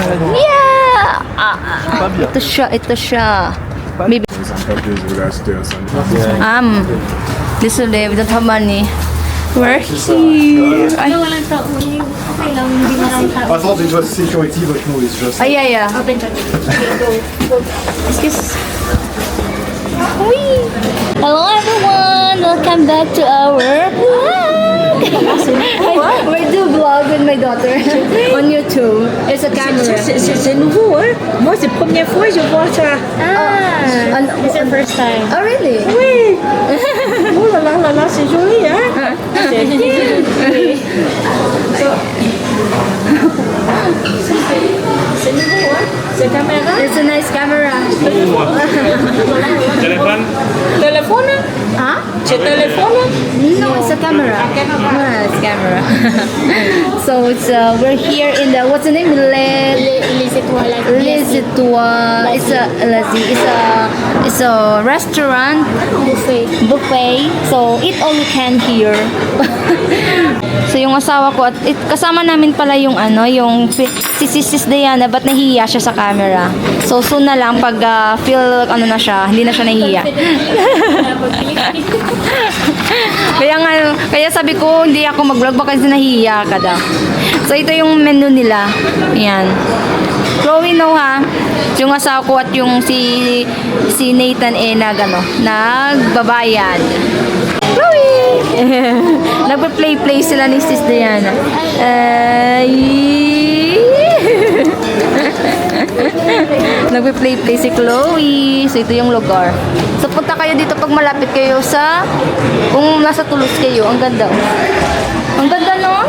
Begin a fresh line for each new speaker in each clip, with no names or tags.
Yeah! Ito siya. Maybe. This is we don't have money. We're here. Ay.
I thought it was security, but no, it's just...
Yeah. Excuse. Whee! Hello everyone! Welcome back to our vlog! We do vlog with my daughter on YouTube. It's a camera.
C'est nouveau, hein? Moi, c'est la première fois que je vois ça.
It's your first time. Oh really?
Oui! Oh là là, c'est joli, hein? C'est bien! C'est nouveau, hein? C'est caméra?
It's a nice camera.
Téléphone?
Téléphone?
Huh?
C'est téléphone?
No, it's a camera. Yeah, it's camera. So it's we're here in the what's the name? Les Étoiles. It's a restaurant buffet. So eat all you can here. So yung asawa ko at kasama namin pala yung si Sis Diana, but nahihiya siya sa camera. So soon na lang pag feel na siya, hindi na siya nahihiya. Kaya sabi ko hindi ako mag-vlog baka nahihiya ka daw. So ito yung menu nila. Ayan. Chloe no ha. Yung asawa ko at yung si Nathan nagbabayad. Chloe! Nagpa-play sila ni Sis Diana. Nagpe-play si Chloe. So ito yung lugar. So punta kayo dito pag malapit kayo kung nasa Toulouse kayo. Ang ganda. Ang ganda no?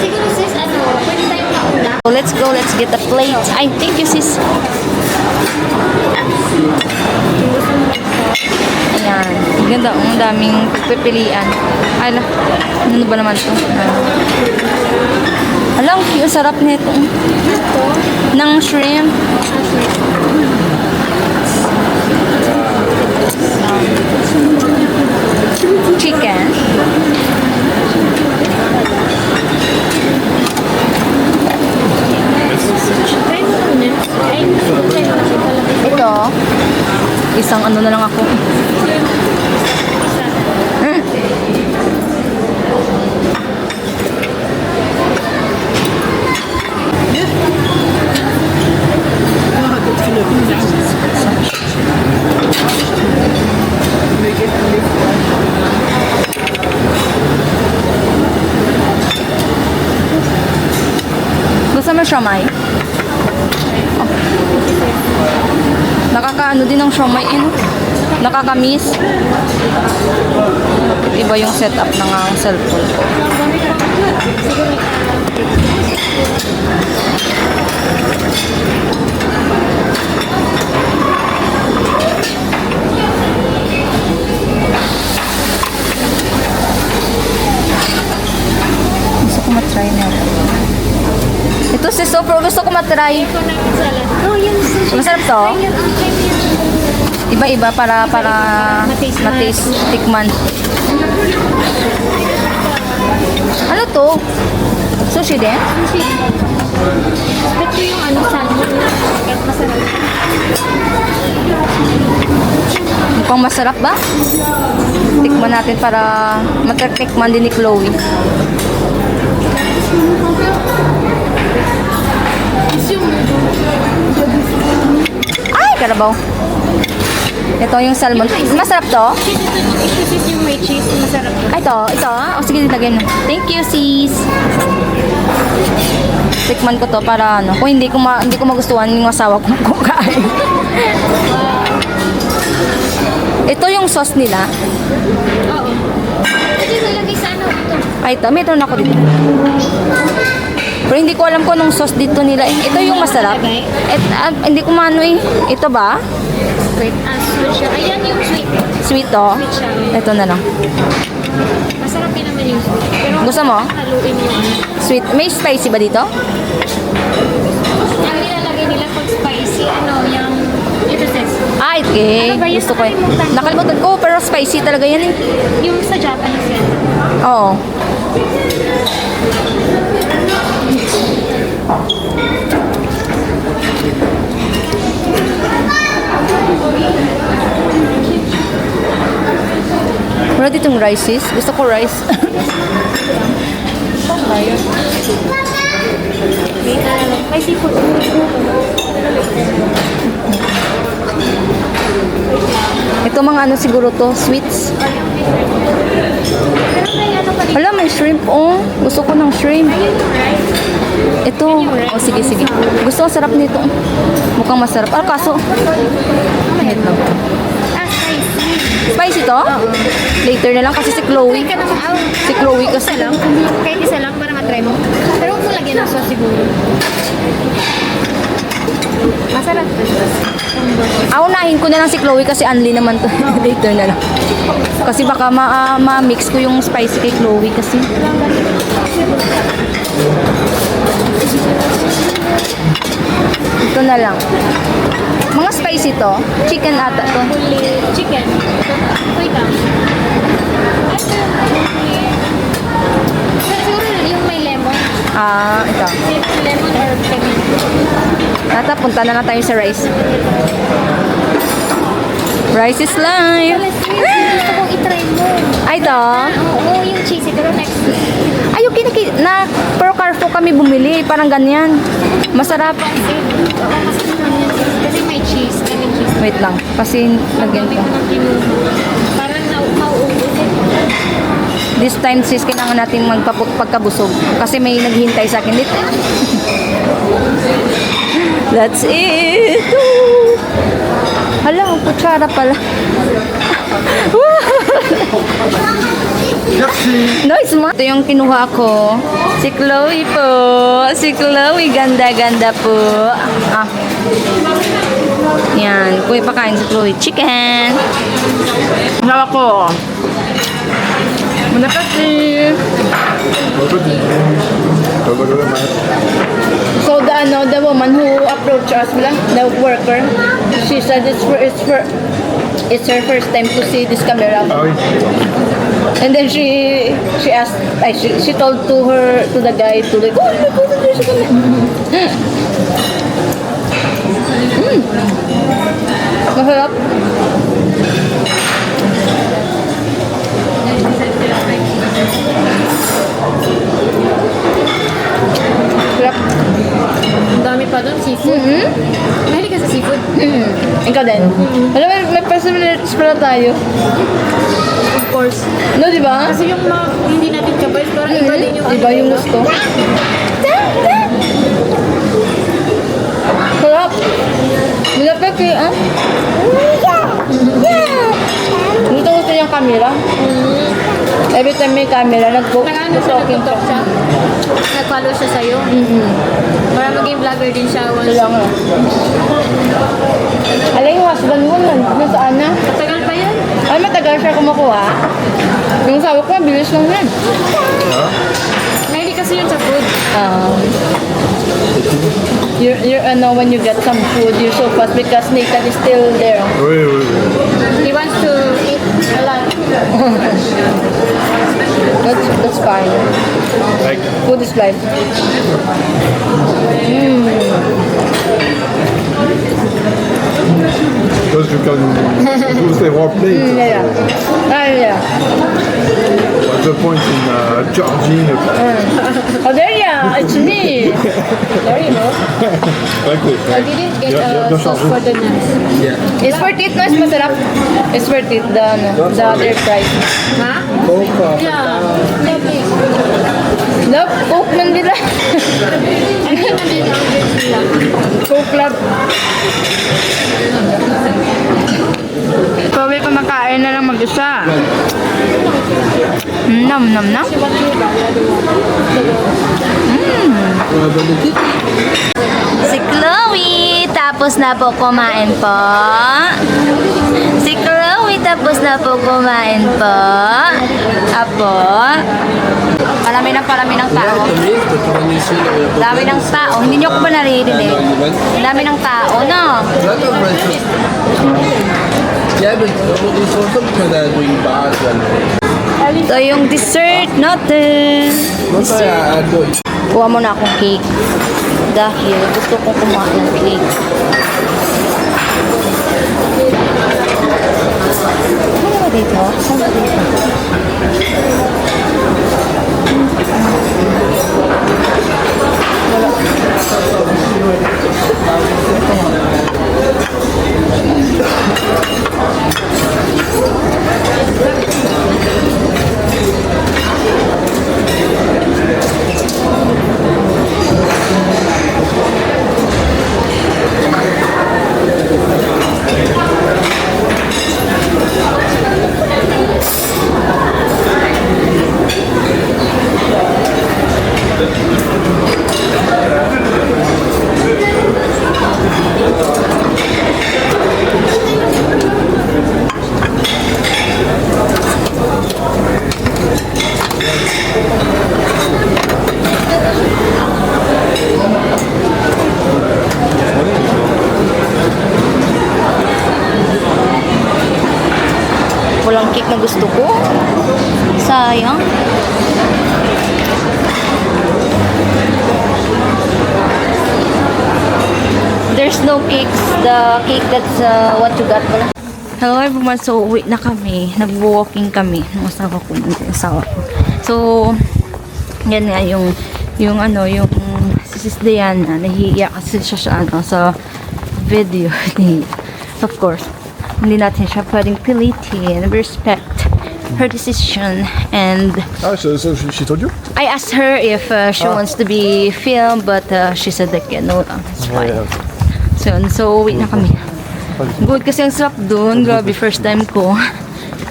Siguro sis, pwede tayong mauna.
So let's go, let's get a plate. Ay, thank you sis. Ayan. Ang ganda. Ang daming pipilian. Ay, ano ba naman ito? Alam, ang sarap nito. Ng shrimp. Chicken. Ito. Isang na lang ako. Gusto mo siomay? Oh. Nakakaano din ng siomay nakakamiss. Iba yung setup ng cellphone ko. Gusto ko matry na. Ito si Sopro, gusto ko matry. Masarap to? Iba-iba para matis tikman. Ano to? Sushi din?
Sushi. Ito yung salmon. Masarap.
Mukhang masarap ba? Tikman natin para matikman din ni Chloe. Ay, karabaw. Ito yung salmon. Masarap to?
Ito sis yung may cheese. Masarap.
Ay, ito. O, sige, lagyan mo. Thank you, sis. Tikman ko to para kung hindi ko magustuhan yung asawa ko kumain. Ito yung sauce nila.
Oo. Ito yung nalagay sa ito.
Ay, ito. Meron ako dito. Pero hindi ko alam kung anong sauce dito nila. Ito yung masarap. Hindi ko Ito ba?
Wait, sweet siya. Ayan yung sweet.
Sweet to?
Sweet siya.
Ito na lang.
Masarap din naman yung sweet. Pero
Gusto mo?
haluin yung
Sweet. May spicy ba dito?
Yung nilalagay nila pag spicy, yung ito sis.
Ah, okay.
Ano ba yan?
Gusto ko.
Nakalimutan ko.
Nakalimutan ko, pero spicy talaga yan eh.
Yung sa Japanese yan.
Oo. Wala ditong rice, sis. Gusto ko rice.
May seafood.
Ito mga ano siguro to, sweets. Hala, may shrimp, oh. Gusto ko ng shrimp. Ito. Oh, sige, sige. Gusto ko, sarap nito. Mukhang masarap. Ah, kaso. Wait lang. Spicy to? Later na lang kasi si Chloe.
Ka naman,
Si Chloe kasi
isa lang. Kahit isa lang para matry mo. Pero huwag mo lagyan ng sauce siguro. Masarap.
Unahin ko na lang si Chloe kasi Anli naman to. Later na lang. Kasi baka ma-mix ko yung spicy kay Chloe kasi. Ito na lang. Mga spicy to. Chicken ata to.
Chicken. Wait lang. Siguro yung may lemon.
Ito.
Lemon or lemon.
Tata, punta na lang tayo sa rice. Rice is life.
Gusto kong itry mo.
Ay, ito.
Oo, yung cheesy. Pero next week.
Ay, yung na per Carrefour kami bumili. Parang ganyan. Masarap.
Oo, masarap lang yan. Kasi may cheese. Lemon cheese.
Wait lang. Kasi lagyan
Dami
ko.
ko ng kinuha. Parang mauubos.
This time, sis, kailangan natin pagkabusog. Kasi may naghihintay sa akin dito. That's it. Woo! Hala, kutsara pala.
Merci.
Nice, ma. Ito yung kinuha ko. Si Chloe po. Si Chloe, ganda-ganda po. Yan. Kuya pakain si Chloe. Chicken. Sawa ko. Muna kasi. So the woman who approached us, the worker, she said it's her first time to see this camera.
Ah oui.
And then she asked, she told to the guy to like, oh, look, there's a camera. Masarap. Sarap.
Ang dami pa doon, seafood. Mahilig ka sa seafood?
Ikaw din. Alam mo, may personalities pala tayo.
Of course.
No, di ba?
Kasi yung mga hindi natin choice, pero iba din yung
Iba yung gusto. Sarap. Malapit kayo, ah? Gusto niyang camera. Every time may camera,
Nag-ano siya, nag-talk siya. Nag-follow siya sa'yo. Para maging vlogger din siya.
Kaya nga. Alay, yung husband mo, nasaan na?
Matagal pa yan.
Ay, matagal siya kumukuha. Yung sabi ko, bilis lang yan.
Mahilig kasi yun sa food.
When you get some food, you're so fast because Nathan is still there.
Oui, oui, oui.
He wants to eat a lot.
That's fine.
Like,
Food is life.
because you can do several plates.
Yeah. Yeah.
What's the point in charging?
Oh, there, yeah. It's me. There you go.
Like this.
I didn't get
Yeah,
sauce for the nuts.
It's worth it, mas masarap. It's worth it, the other price.
Ha? Yeah. Lovely.
Love, Coke man nila.
Ano yung order nila?
Coke Club. Pwede pa makain na lang mag-isa. Nam. Si Chloe, tapos na po kumain po. Si Chloe, tapos na po kumain po. Apo. Parami ng tao. Dami ng tao. Hindi niyo ko ba naririnig? Dami ng tao, no? Ito yung dessert natin. Kuha mo na akong cake. Dahil gusto kong kumain ng cake. dito? Saan ba dito? Walang cake na gusto ko. Sayang. There's no cakes. The cake that's what you got pala. Hello everyone. So, uwi na kami. Nag-walking kami. Ng asawa ko. So, yan nga yung si Sis Diana. Nahihiya kasi siya sa video. Of course, hindi natin siya pwedeng pilitin. We respect her decision. And
Ah, so she told you?
I asked her if she wants to be filmed, but she said like, no, it's fine. So, uwi na kami. Good kasi ang sarap dun. Grabe, first time ko.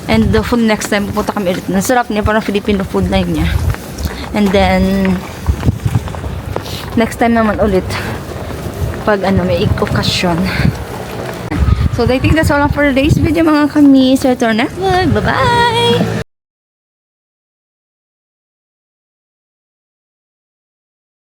And the food next time, pupunta kami ulit. Ang sarap niya, parang Filipino food na niya. And then, next time naman ulit, pag may okasyon. So, I think that's all for today's video mga kami. So, ito na. Bye-bye!